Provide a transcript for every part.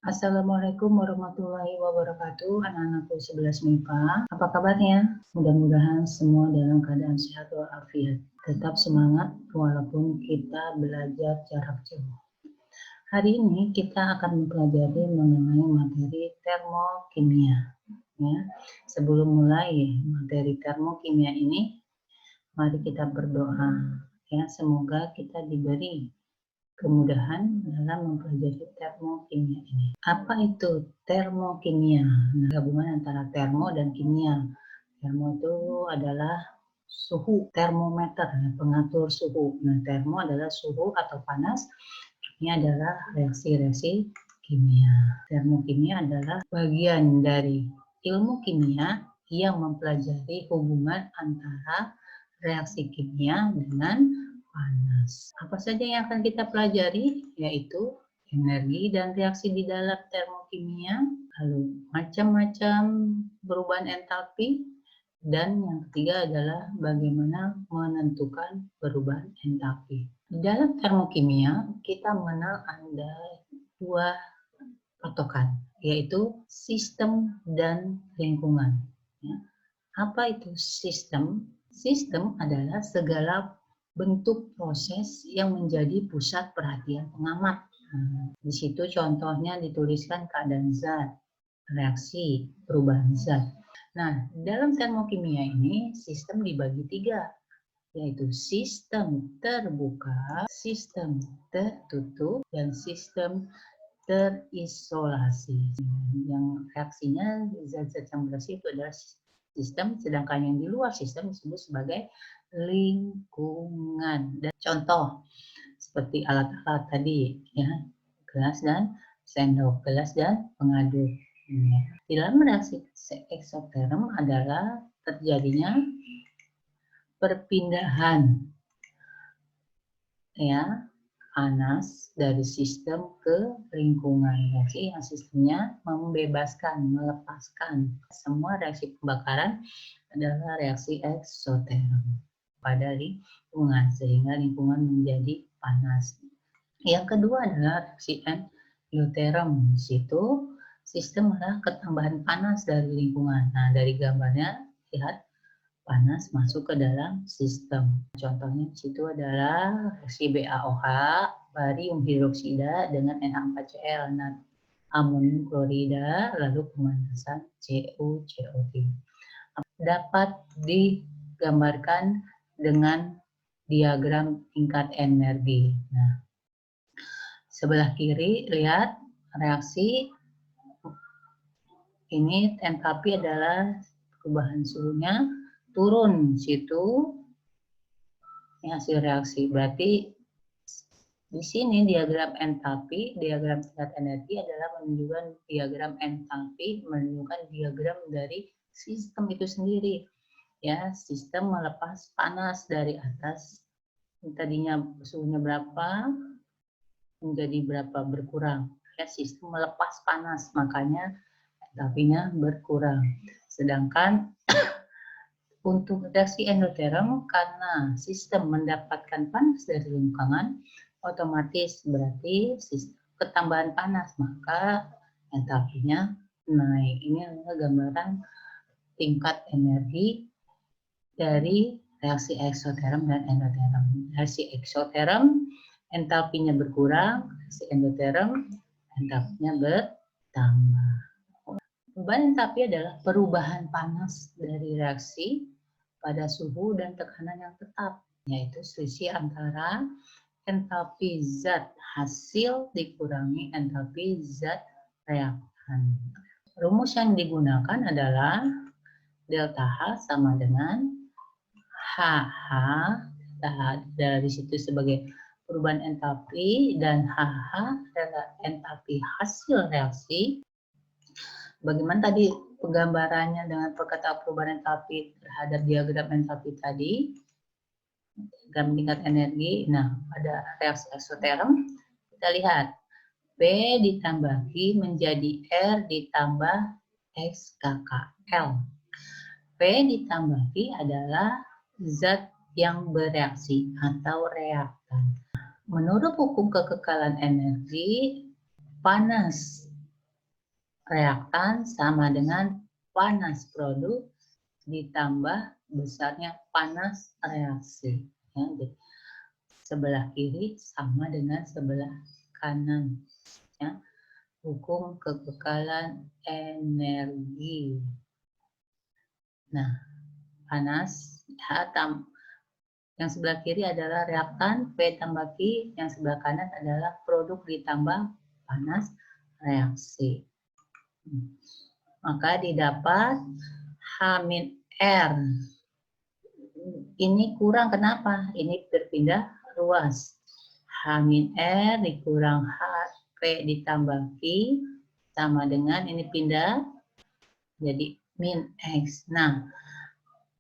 Assalamualaikum warahmatullahi wabarakatuh, anak-anakku 11 MIPA. Apa kabarnya? Mudah-mudahan semua dalam keadaan sehat walafiat. Tetap semangat walaupun kita belajar jarak jauh. Hari ini kita akan mempelajari mengenai materi termokimia. Ya. Sebelum mulai materi termokimia ini, mari kita berdoa. Ya, semoga kita diberi kemudahan dalam mempelajari termokimia ini. Apa itu termokimia? Nah, gabungan antara termo dan kimia. Termo itu adalah suhu, termometer, pengatur suhu. Nah, termo adalah suhu atau panas. Kimia adalah reaksi-reaksi kimia. Termokimia adalah bagian dari ilmu kimia yang mempelajari hubungan antara reaksi kimia dengan panas. Apa saja yang akan kita pelajari? Yaitu energi dan reaksi di dalam termokimia, lalu macam-macam perubahan entalpi, dan yang ketiga adalah bagaimana menentukan perubahan entalpi. Di dalam termokimia, kita mengenal ada dua patokan, yaitu sistem dan lingkungan. Ya. Apa itu sistem? Sistem adalah segala bentuk proses yang menjadi pusat perhatian pengamat. Di situ contohnya dituliskan keadaan zat, reaksi, perubahan zat. Nah, dalam termokimia ini sistem dibagi tiga, yaitu sistem terbuka, sistem tertutup, dan sistem terisolasi. Yang reaksinya zat-zat yang bereaksi itu adalah sistem, sedangkan yang di luar sistem disebut sebagai lingkungan. Dan contoh seperti alat-alat tadi, ya, gelas dan sendok, gelas dan pengaduk. Di dalam reaksi eksoterm adalah terjadinya perpindahan, ya, panas dari sistem ke lingkungan. Reaksi yang sistemnya membebaskan, melepaskan. Semua reaksi pembakaran adalah reaksi eksoterm pada lingkungan, sehingga lingkungan menjadi panas. Yang kedua adalah reaksi endoterm. Di situ sistem adalah ketambahan panas dari lingkungan. Nah, dari gambarnya lihat panas masuk ke dalam sistem. Contohnya di situ adalah reaksi BaOH, barium hidroksida dengan NH4Cl, amonium klorida, lalu pemanasan CuCO3. Dapat digambarkan dengan diagram tingkat energi. Nah, sebelah kiri lihat reaksi ini, entalpi adalah perubahan suhunya turun situ, hasil reaksi. Berarti di sini diagram entalpi, diagram tingkat energi adalah menunjukkan diagram entalpi, menunjukkan diagram dari sistem itu sendiri. Ya, sistem melepas panas dari atas, tadinya suhunya berapa menjadi berapa, berkurang. Ya, sistem melepas panas, makanya entalpinya berkurang. Sedangkan untuk reaksi endoterm, karena sistem mendapatkan panas dari lingkungan, otomatis berarti ketambahan panas, maka entalpinya naik. Ini adalah gambaran tingkat energi dari reaksi eksoterm dan endoterm. Reaksi eksoterm, entalpinya berkurang, reaksi endoterm, entalpinya bertambah. Perubahan entalpi adalah perubahan panas dari reaksi pada suhu dan tekanan yang tetap, yaitu selisih antara entalpi zat hasil dikurangi entalpi zat reaktan. Rumus yang digunakan adalah delta H sama dengan HH, dari situ sebagai perubahan entalpi, dan HH adalah entalpi hasil reaksi. Bagaimana tadi penggambarannya dengan perkataan perubahan entalpi terhadap diagram entalpi tadi, diagram tingkat energi. Nah, pada reaksi eksoterm kita lihat P ditambah Q menjadi R ditambah XKKL. P ditambah Q adalah zat yang bereaksi atau reaktan. Menurut hukum kekekalan energi, panas reaktan sama dengan panas produk ditambah besarnya panas reaksi. Ya, jadi sebelah kiri sama dengan sebelah kanan. Ya. Hukum kekekalan energi. Nah, panas H yang sebelah kiri adalah reaktan P tambah Q, yang sebelah kanan adalah produk ditambah panas reaksi. Maka didapat H-R. Ini kurang kenapa? Ini berpindah ruas. H-R dikurang HP ditambah Q sama dengan ini pindah jadi min X. Nah,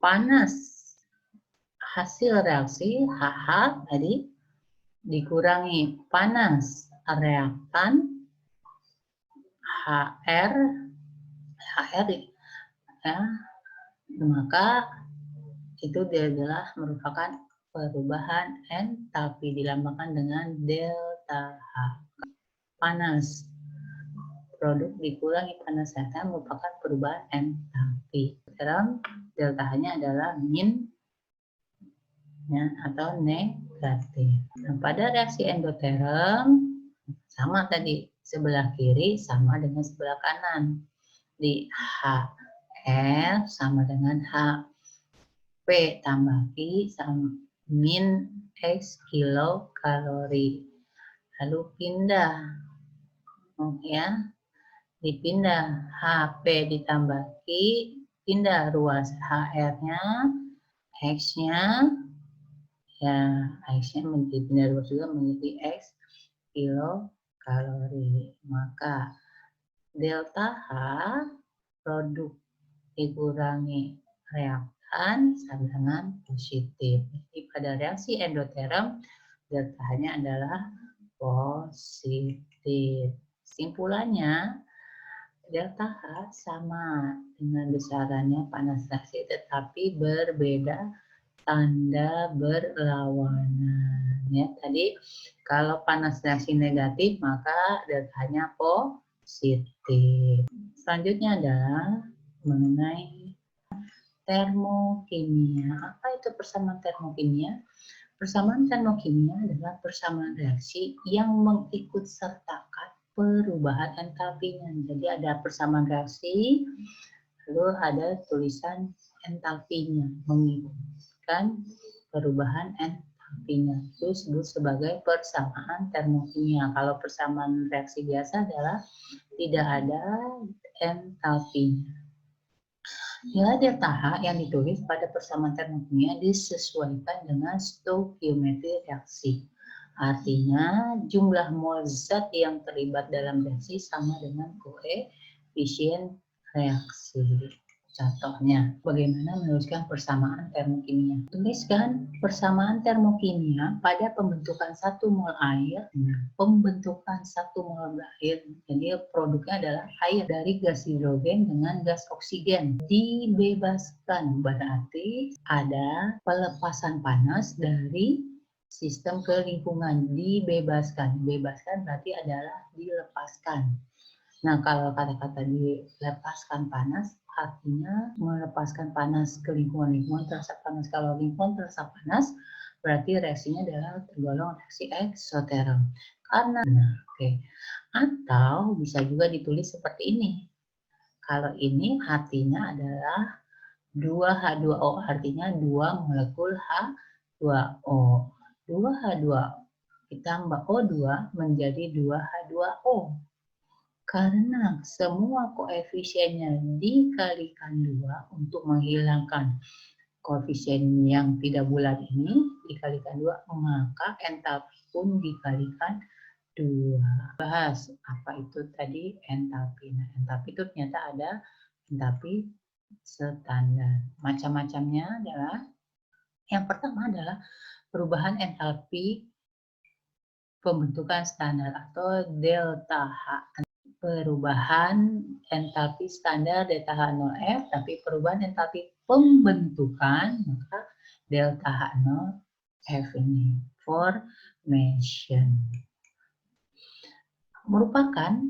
panas hasil reaksi HH tadi dikurangi panas reaktan HR ya, maka itu adalah merupakan perubahan entalpi dilambangkan dengan delta H. Panas produk dikurangi panas reaktan merupakan perubahan entalpi. Sekarang delta H-nya adalah min ya, atau negatif. Nah, pada reaksi endoterm sama tadi, sebelah kiri sama dengan sebelah kanan. Di HL sama dengan H. P tambah Q sama min X kilokalori. Lalu pindah, ya, dipindah HP ditambah Q, pindah ruas HR-nya, X-nya, ya, X-nya menjadi pindah ruas juga menjadi X kilokalori. Maka delta H produk dikurangi reaktan sama dengan positif. Jadi pada reaksi endoterm delta H-nya adalah positif. Simpulannya delta H sama dengan besarannya panas reaksi tetapi berbeda tanda berlawanan. Ya, tadi kalau panas reaksi negatif maka delta H-nya positif. Selanjutnya adalah mengenai termokimia. Apa itu persamaan termokimia? Persamaan termokimia adalah persamaan reaksi yang mengikutsertakan perubahan entalpinya. Jadi ada persamaan reaksi, lalu ada tulisan entalpinya mengikutkan perubahan entalpinya. Itu disebut sebagai persamaan termokimia. Kalau persamaan reaksi biasa adalah tidak ada entalpinya. Nilai delta H yang ditulis pada persamaan termokimia disesuaikan dengan stoikiometri reaksi. Artinya, jumlah mol zat yang terlibat dalam reaksi sama dengan koefisien reaksi. Contohnya, bagaimana menuliskan persamaan termokimia? Tuliskan persamaan termokimia pada pembentukan 1 mol air. Pembentukan 1 mol air, jadi produknya adalah air dari gas hidrogen dengan gas oksigen. Dibebaskan, berarti ada pelepasan panas dari sistem ke lingkungan. Dibebaskan, bebaskan berarti adalah dilepaskan. Nah, kalau kata-kata dilepaskan panas, artinya melepaskan panas ke lingkungan terasa panas. Kalau lingkungan terasa panas, berarti reaksinya adalah tergolong reaksi eksoterm. Karena, atau bisa juga ditulis seperti ini. Kalau ini artinya adalah 2H2O, artinya 2 molekul H2O. 2H2O ditambah O2 menjadi 2H2O. Karena semua koefisiennya dikalikan 2 untuk menghilangkan koefisien yang tidak bulat ini dikalikan 2, maka entalpi pun dikalikan 2. Bahas apa itu tadi entalpi. Nah, entalpi itu ternyata ada entalpi standar. Macam-macamnya adalah yang pertama adalah perubahan entalpi pembentukan standar atau delta H. Perubahan entalpi standar delta H0F, tapi perubahan entalpi pembentukan maka delta H0F ini formation merupakan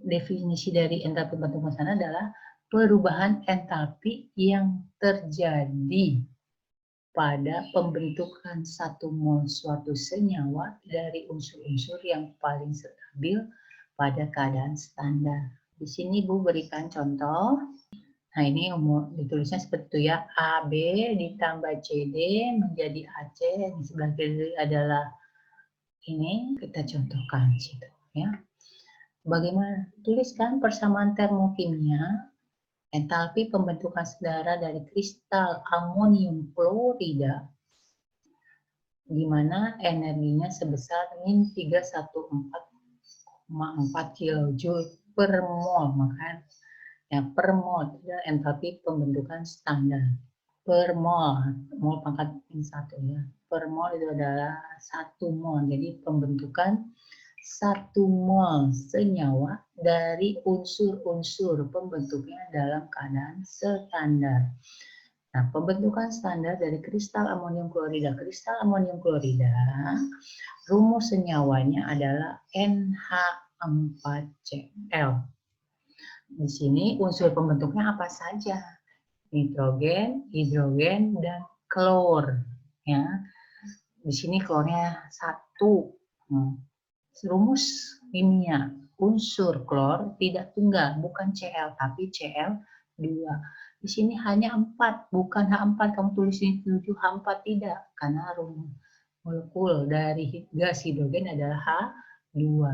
definisi dari entalpi pembentukan standar adalah perubahan entalpi yang terjadi pada pembentukan satu mol suatu senyawa dari unsur-unsur yang paling stabil pada keadaan standar. Di sini Bu berikan contoh. Nah, ini ditulisnya seperti itu ya. AB ditambah CD menjadi AC. Di sebelah kiri adalah ini, kita contohkan situ ya. Bagaimana? Tuliskan persamaan termokimia entalpi pembentukan sedara dari kristal amonium klorida di mana energinya sebesar min 314,4 kJ per mol. Maka ya, per mol itu entalpi pembentukan standar. Per mol, mol pangkat min 1 ya. Per mol itu adalah 1 mol. Jadi pembentukan 1 mol senyawa dari unsur-unsur pembentuknya dalam keadaan standar. Nah, pembentukan standar dari kristal amonium klorida. Kristal amonium klorida, rumus senyawanya adalah NH4Cl. Di sini unsur pembentuknya apa saja? Nitrogen, hidrogen, dan klor. Ya, di sini klornya 1. Rumus kimia unsur klor tidak tunggal, bukan Cl tapi Cl2. Di sini hanya 4, bukan H4. Kamu tulis ini 7 H4 tidak, karena rumus molekul dari gas hidrogen adalah H2.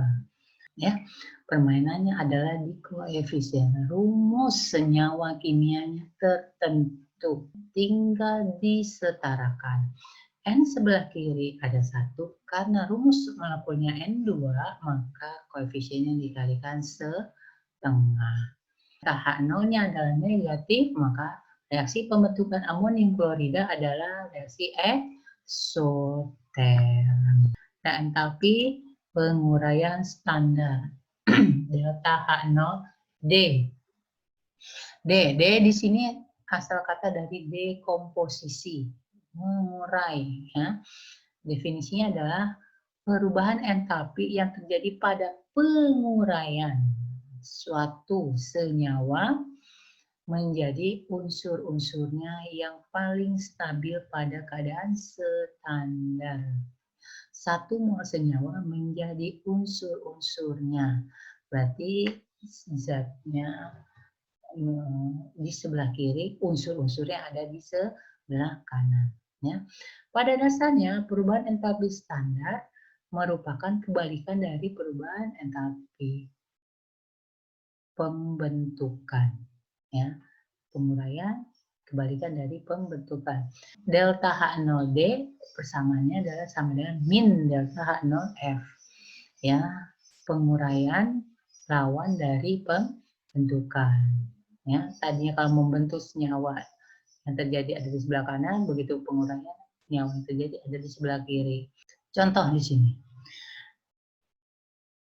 Ya, permainannya adalah di koefisien. Rumus senyawa kimianya tertentu, tinggal disetarakan. N sebelah kiri ada 1, karena rumus molekulnya N2, maka koefisiennya dikalikan setengah. H0-nya adalah negatif, maka reaksi pembentukan amonium klorida adalah reaksi eksoterm. Nah, entalpi penguraian standar delta H0 D. D di sini asal kata dari dekomposisi, mengurai ya. Definisinya adalah perubahan entalpi yang terjadi pada penguraian suatu senyawa menjadi unsur-unsurnya yang paling stabil pada keadaan standar. 1 mol senyawa menjadi unsur-unsurnya. Berarti zatnya di sebelah kiri, unsur-unsurnya ada di sebelah kanan. Ya. Pada dasarnya, perubahan entalpi standar merupakan kebalikan dari perubahan entalpi pembentukan. Ya. Penguraian, kebalikan dari pembentukan. Delta H0D persamaannya adalah sama dengan min delta H0F. Ya. Penguraian lawan dari pembentukan. Ya, tadinya kalau membentuk senyawa yang terjadi ada di sebelah kanan, begitu penguraian senyawa yang terjadi ada di sebelah kiri. Contoh di sini.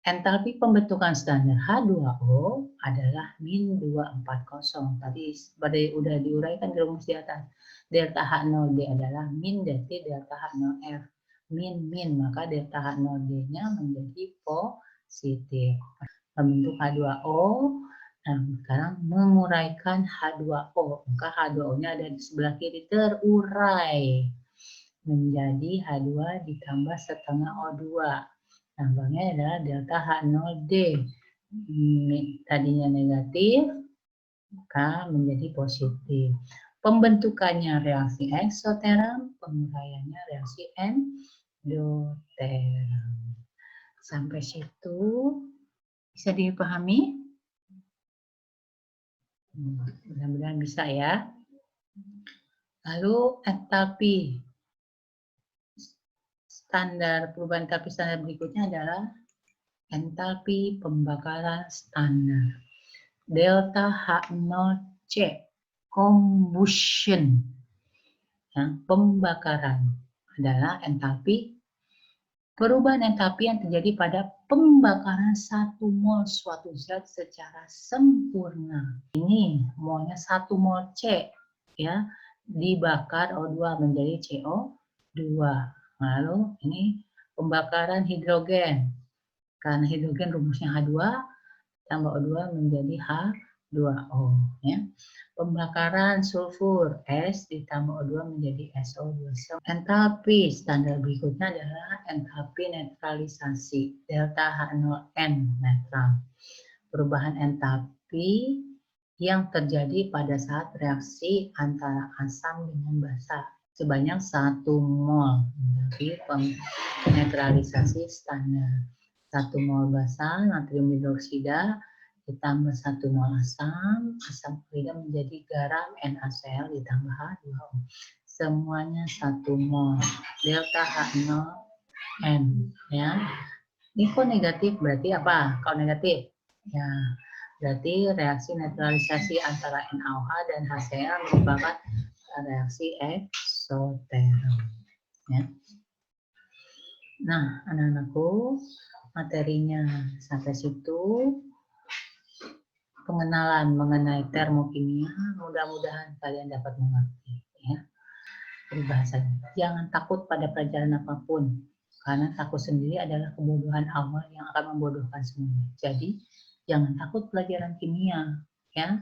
Entalpi pembentukan standar H2O adalah min 240. Tadi sudah diuraikan di rumus di atas. Delta H0D adalah min dari delta H0F. Min, maka delta H0D-nya menjadi positif. Membentuk H2O. Nah, sekarang menguraikan H2O, maka H2O-nya ada di sebelah kiri terurai menjadi H2 ditambah setengah O2. Lambangnya adalah delta H0D. Tadinya negatif, maka menjadi positif. Pembentukannya reaksi eksoterm, penguraiannya reaksi endoterm. Sampai situ bisa dipahami? Mudah-mudahan bisa ya. Lalu entalpi standar, perubahan entalpi standar berikutnya adalah entalpi pembakaran standar. Delta H0C, combustion. Ya, pembakaran adalah entalpi, perubahan entalpi yang terjadi pada pembakaran 1 mol suatu zat secara sempurna. Ini molnya 1 mol C, ya, dibakar O2 menjadi CO2. Lalu ini pembakaran hidrogen. Karena hidrogen rumusnya H2, tambah O2 menjadi H2O. Ya. Pembakaran sulfur S ditambah O2 menjadi SO2. Entalpi standar berikutnya adalah entalpi netralisasi delta H0N netral. Perubahan entalpi yang terjadi pada saat reaksi antara asam dengan basa sebanyak 1 mol. Jadi netralisasi standar 1 mol basa natrium hidroksida ditambah 1 mol asam klorida menjadi garam NaCl ditambah H2O. Semuanya 1 mol. Delta H0N ya. Ini kok negatif berarti apa? Kalau negatif ya berarti reaksi netralisasi antara NaOH dan HCl merupakan reaksi eksoterm. Ya. Nah, anak-anakku, materinya sampai situ. Pengenalan mengenai termokimia, mudah-mudahan kalian dapat mengerti. Ya. Peribahasanya, jangan takut pada pelajaran apapun, karena takut sendiri adalah kebodohan awal yang akan membodohkan semuanya. Jadi, jangan takut pelajaran kimia, ya.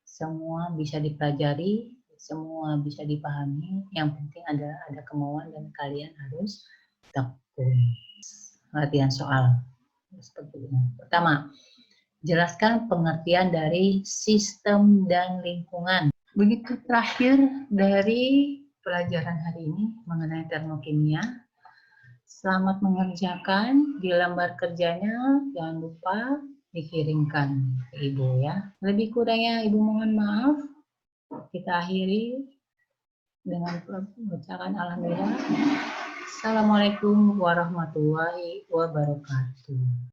Semua bisa dipelajari, semua bisa dipahami. Yang penting ada kemauan dan kalian harus tekun. Latihan soal seperti ini. Pertama, jelaskan pengertian dari sistem dan lingkungan. Begitu terakhir dari pelajaran hari ini mengenai termokimia. Selamat mengerjakan. Di lembar kerjanya jangan lupa dikirimkan ke Ibu ya. Lebih kurangnya Ibu mohon maaf. Kita akhiri dengan bacaan alhamdulillah. Assalamualaikum warahmatullahi wabarakatuh.